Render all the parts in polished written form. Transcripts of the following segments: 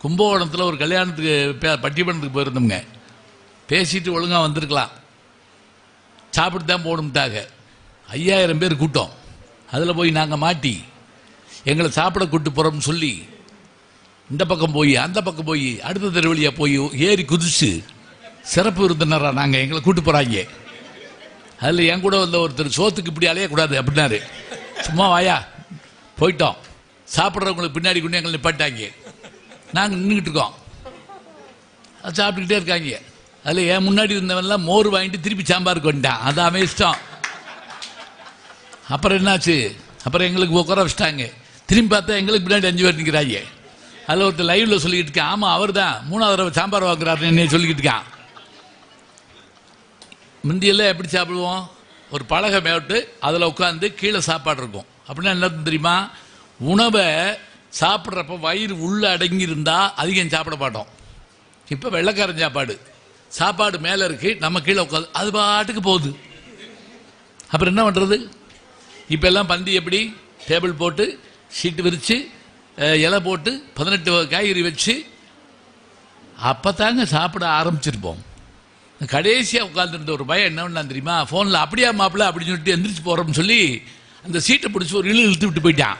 கும்பகோணத்தில் ஒரு கல்யாணத்துக்கு பட்டிமன்றத்துக்கு போயிருந்தோங்க. பேசிட்டு ஒழுங்காக வந்திருக்கலாம், சாப்பிட்டு தான் போகணும்ட்டாங்க. 5000 பேர் கூட்டம். அதில் போய் நாங்கள் மாட்டி எங்களை சாப்பிட கூட்டு போகிறோம்னு சொல்லி இந்த பக்கம் போய் அந்த பக்கம் போய் அடுத்த தெருவழியாக போய் ஏறி குதிச்சு சிறப்பு விருந்தினராக நாங்கள் எங்களை கூட்டு போகிறாங்க. அதில் என் கூட வந்த ஒருத்தர் சோத்துக்கு இப்படி அலையக்கூடாது அப்படின்னாரு. சும்மா வாயா போயிட்டோம். சாப்பிட்றவங்களுக்கு பின்னாடி கொண்டு எங்களை நிப்பாட்டாங்க. நாங்கள் நின்றுக்கிட்டு இருக்கோம், அது சாப்பிட்டுக்கிட்டே இருக்காங்க. அதில் என் முன்னாடி இருந்தவன்லாம் மோர் வாங்கிட்டு திருப்பி சாம்பாருக்கு வந்துட்டான். அது அவன் இஷ்டம். அப்புறம் என்னாச்சு, அப்புறம் எங்களுக்கு உட்கார வச்சிட்டாங்க. திரும்பி பார்த்தா எங்களுக்கு பின்னாடி 5 பேர் நிற்கிறாங்க. அதில் ஒருத்தர் லைவில் சொல்லிக்கிட்டு இருக்கான், ஆமாம் அவர் தான் 3வது தடவை சாம்பார் வாங்குறாருன்னு என்ன சொல்லிக்கிட்டு இருக்கான். முந்தியெல்லாம் எப்படி சாப்பிடுவோம், ஒரு பலகை மேட்டு அதில் உட்காந்து கீழே சாப்பாடு இருக்கும். அப்படின்னா என்ன தெரியுமா, உணவை சாப்பிட்றப்ப வயிறு உள்ளே அடங்கி இருந்தால் அதிகம் சாப்பிட மாட்டோம். இப்போ வெள்ளைக்காரன் சாப்பாடு மேலே இருக்கு, நம்ம கீழே உட்காந்து அது பாட்டுக்கு போகுது. அப்புறம் என்ன பண்ணுறது? இப்போ எல்லாம் பந்தி எப்படி டேபிள் போட்டு ஷீட்டு விரித்து இலை போட்டு 18 காய்கறி வச்சு அப்போ தாங்க சாப்பிட ஆரம்பிச்சிருப்போம். கடைசியாக உட்காந்துருந்த ஒரு பயம் என்ன பண்ணா தெரியுமா, ஃபோனில் அப்படியா மாப்பிள்ள அப்படின்னு சொல்லிட்டு எந்திரிச்சு போகிறோம்னு சொல்லி அந்த சீட்டை பிடிச்சி ஒரு இழுத்து விட்டு போயிட்டான்.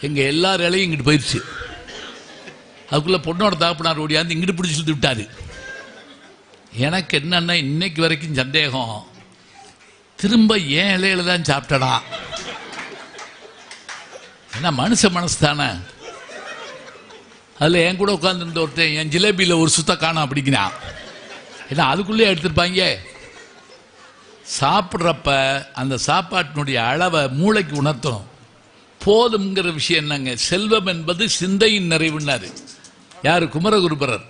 எங்கள் எல்லார் இலையும் இங்கிட்டு போயிடுச்சு. அதுக்குள்ளே பொண்ணோட தகப்பனார் ஓடியாந்து இங்கிட்டு பிடிச்சி இழுத்து விட்டாரு. எனக்கு என்னன்னா இன்னைக்கு வரைக்கும் சந்தேகம், திரும்ப ஏன் இலையில தான் சாப்பிட்டடா. ஏன்னா மனசு தானே. அதில் என் கூட உட்காந்துருந்த ஒருத்தன் என் ஜிலேபியில் ஒரு சுத்த காணும் அப்படிங்கிறான். ஏன்னா அதுக்குள்ளே எடுத்துருப்பாங்க. சாப்பிட்றப்ப அந்த சாப்பாட்டினுடைய அளவை மூளைக்கு உணர்த்தணும். போதும்ங்கிற விஷயம் என்னங்க, செல்வம் என்பது சிந்தையின் நிறைவுன்னாரு யாரு, குமரகுருபரர்.